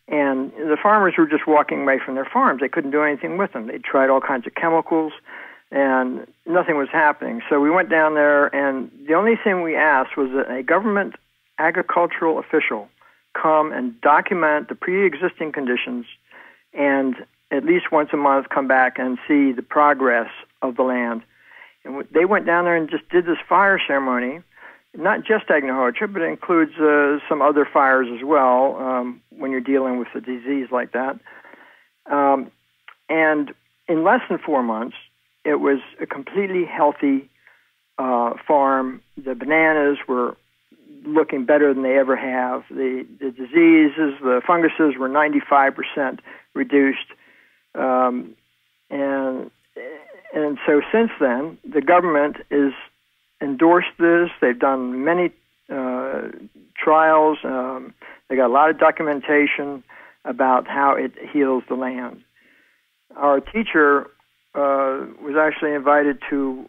And the farmers were just walking away from their farms. They couldn't do anything with them. They tried all kinds of chemicals, and nothing was happening. So we went down there, and the only thing we asked was that a government agricultural official come and document the pre-existing conditions, and at least once a month come back and see the progress of the land. And they went down there and just did this fire ceremony, not just Agnihotra, but it includes some other fires as well when you're dealing with a disease like that. And in less than 4 months, it was a completely healthy farm. The bananas were looking better than they ever have. The diseases, the funguses were 95% reduced. And so since then, the government has endorsed this. They've done many trials. They got a lot of documentation about how it heals the land. Our teacher was actually invited to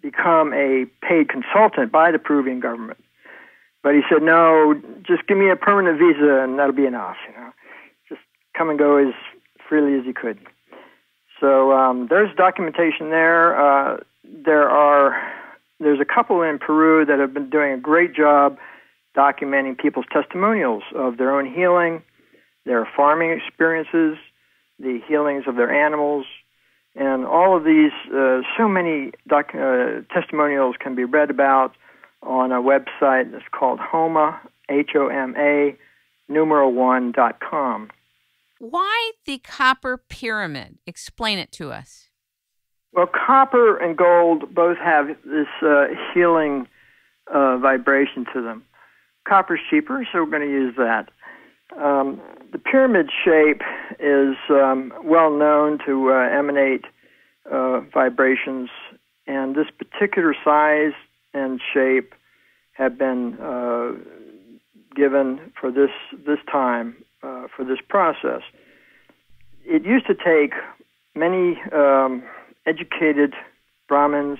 become a paid consultant by the Peruvian government. But he said, no, just give me a permanent visa and that'll be enough. Just come and go as freely as you could. So there's documentation there. There's a couple in Peru that have been doing a great job documenting people's testimonials of their own healing, their farming experiences, the healings of their animals, and all of these, so many testimonials can be read about on a website that's called HOMA, HOMA, numeral1.com. Why the copper pyramid? Explain it to us. Well, copper and gold both have this healing vibration to them. Copper's cheaper, so we're going to use that. The pyramid shape is well known to emanate vibrations, and this particular size and shape have been given for this time, for this process. It used to take many educated Brahmins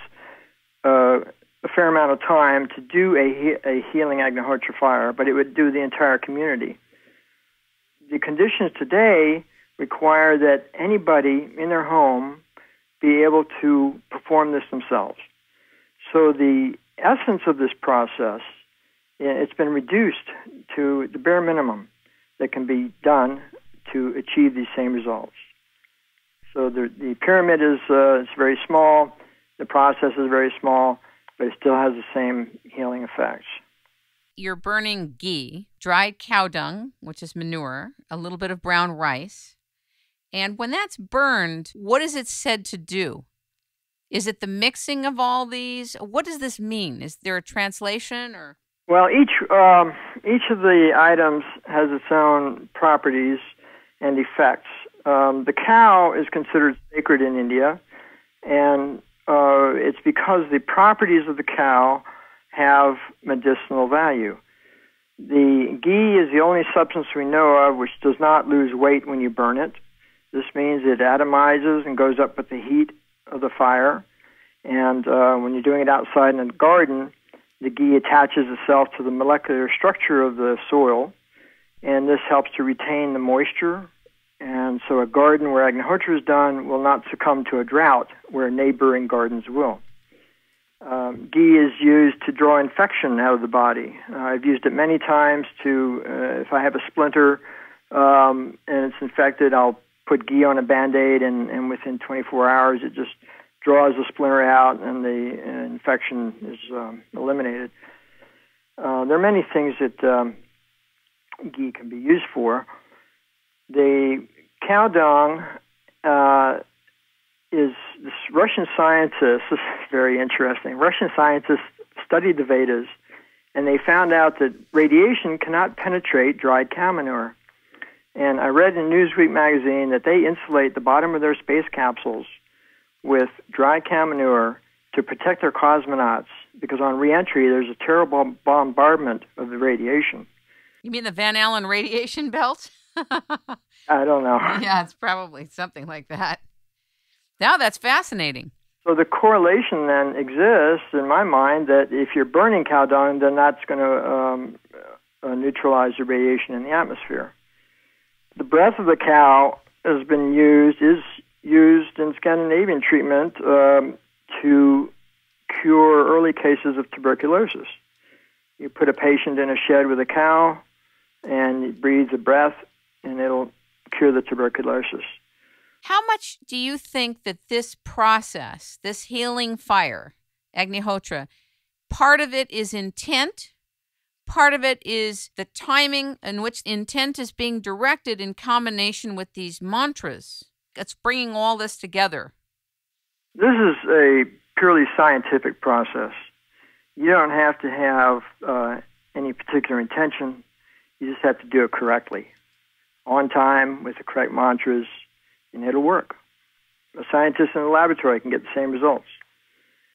a fair amount of time to do a healing Agnihotra fire, but it would do the entire community. The conditions today require that anybody in their home be able to perform this themselves. So the essence of this process, it's been reduced to the bare minimum that can be done to achieve these same results. So the pyramid is it's very small, the process is very small, but it still has the same healing effects. You're burning ghee, dried cow dung, which is manure, a little bit of brown rice. And when that's burned, what is it said to do? Is it the mixing of all these? What does this mean? Is there a translation or? Well, each of the items has its own properties and effects. The cow is considered sacred in India, and it's because the properties of the cow have medicinal value. The ghee is the only substance we know of which does not lose weight when you burn it. This means it atomizes and goes up with the heat of the fire. And when you're doing it outside in a garden, the ghee attaches itself to the molecular structure of the soil, and this helps to retain the moisture. And so a garden where Agnihotra is done will not succumb to a drought where neighboring gardens will. Ghee is used to draw infection out of the body. I've used it many times to, if I have a splinter and it's infected, I'll put ghee on a Band-Aid, and within 24 hours it just draws the splinter out and the infection is eliminated. There are many things that ghee can be used for. The Cowdung is this Russian scientist. This is very interesting. Russian scientists studied the Vedas, and they found out that radiation cannot penetrate dried cow manure. And I read in Newsweek magazine that they insulate the bottom of their space capsules with dried cow manure to protect their cosmonauts, because on reentry there's a terrible bombardment of the radiation. You mean the Van Allen radiation belt? I don't know. Yeah, it's probably something like that. Now that's fascinating. So the correlation then exists in my mind that if you're burning cow dung, then that's going to neutralize the radiation in the atmosphere. The breath of the cow is used in Scandinavian treatment to cure early cases of tuberculosis. You put a patient in a shed with a cow, and it breathes a breath, and it'll cure the tuberculosis. How much do you think that this process, this healing fire, Agnihotra, part of it is intent, part of it is the timing in which intent is being directed in combination with these mantras? It's bringing all this together. This is a purely scientific process. You don't have to have any particular intention. You just have to do it correctly, on time, with the correct mantras, and it'll work. A scientist in a laboratory can get the same results.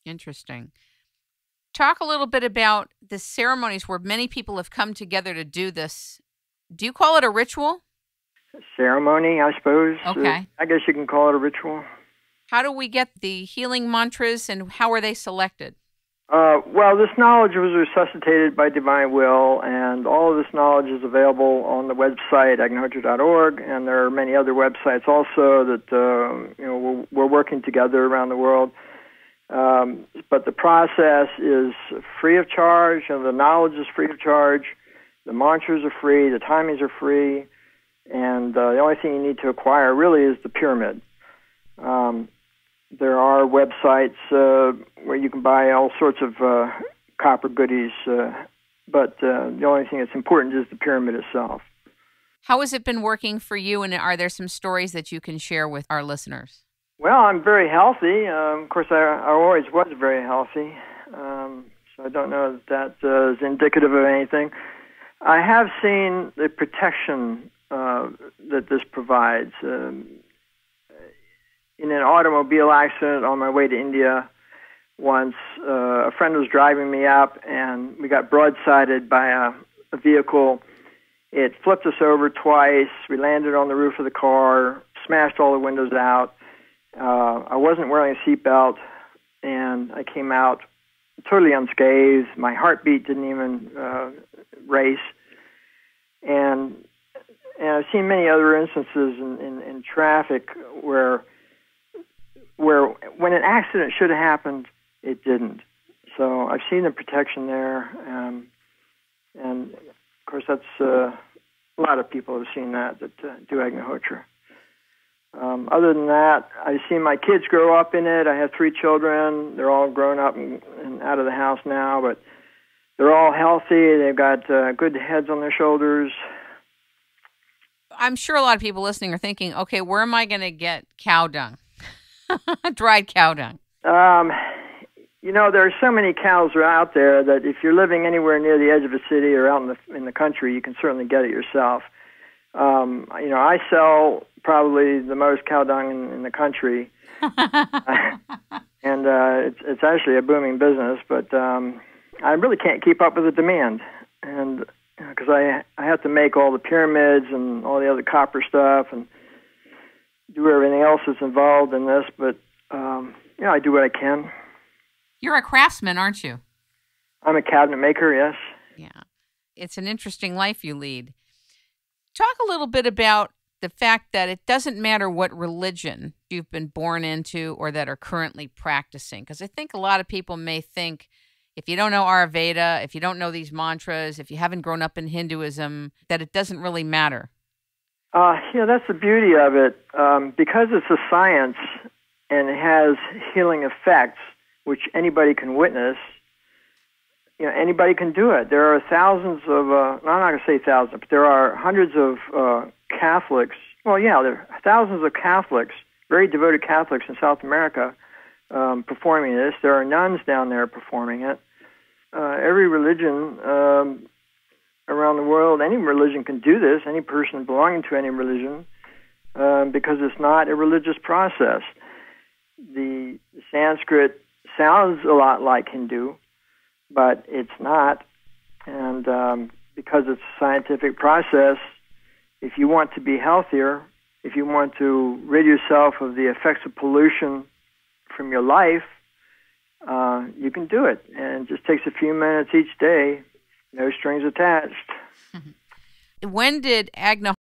Interesting. Talk a little bit about the ceremonies where many people have come together to do this. Do you call it a ritual? Ceremony, I suppose. Okay. I guess you can call it a ritual. How do we get the healing mantras, and how are they selected? Well, this knowledge was resuscitated by divine will, and all of this knowledge is available on the website, agnihotri.org, and there are many other websites also that we're working together around the world. But the process is free of charge, and the knowledge is free of charge. The mantras are free, the timings are free, and the only thing you need to acquire really is the pyramid. There are websites where you can buy all sorts of copper goodies, but the only thing that's important is the pyramid itself. How has it been working for you, and are there some stories that you can share with our listeners? Well, I'm very healthy. Of course, I always was very healthy, so I don't know that is indicative of anything. I have seen the protection that this provides. In an automobile accident on my way to India once, a friend was driving me up, and we got broadsided by a vehicle. It flipped us over twice. We landed on the roof of the car, smashed all the windows out. I wasn't wearing a seatbelt, and I came out totally unscathed. My heartbeat didn't even race. And I've seen many other instances in traffic where when an accident should have happened, it didn't. So I've seen the protection there, and of course that's a lot of people have seen that do Agnihotra. Other than that, I've seen my kids grow up in it. I have 3 children. They're all grown up and out of the house now, but they're all healthy. They've got good heads on their shoulders. I'm sure a lot of people listening are thinking, okay, where am I going to get cow dung? Dried cow dung. There are so many cows out there that if you're living anywhere near the edge of a city or out in the country, you can certainly get it yourself. I sell probably the most cow dung in the country, and it's actually a booming business. But I really can't keep up with the demand, and because I have to make all the pyramids and all the other copper stuff and do everything else that's involved in this, but I do what I can. You're a craftsman, aren't you? I'm a cabinet maker, yes. Yeah. It's an interesting life you lead. Talk a little bit about the fact that it doesn't matter what religion you've been born into or that are currently practicing, because I think a lot of people may think if you don't know Ayurveda, if you don't know these mantras, if you haven't grown up in Hinduism, that it doesn't really matter. That's the beauty of it. Because it's a science and it has healing effects, which anybody can witness, anybody can do it. There are thousands of, I'm not going to say thousands, but there are hundreds of Catholics. Well, there are thousands of Catholics, very devoted Catholics in South America performing this. There are nuns down there performing it. Every religion around the world, any religion can do this, any person belonging to any religion, because it's not a religious process. The Sanskrit sounds a lot like Hindu, but it's not. And because it's a scientific process, if you want to be healthier, if you want to rid yourself of the effects of pollution from your life, you can do it. And it just takes a few minutes each day, no strings attached. When did Agnihotra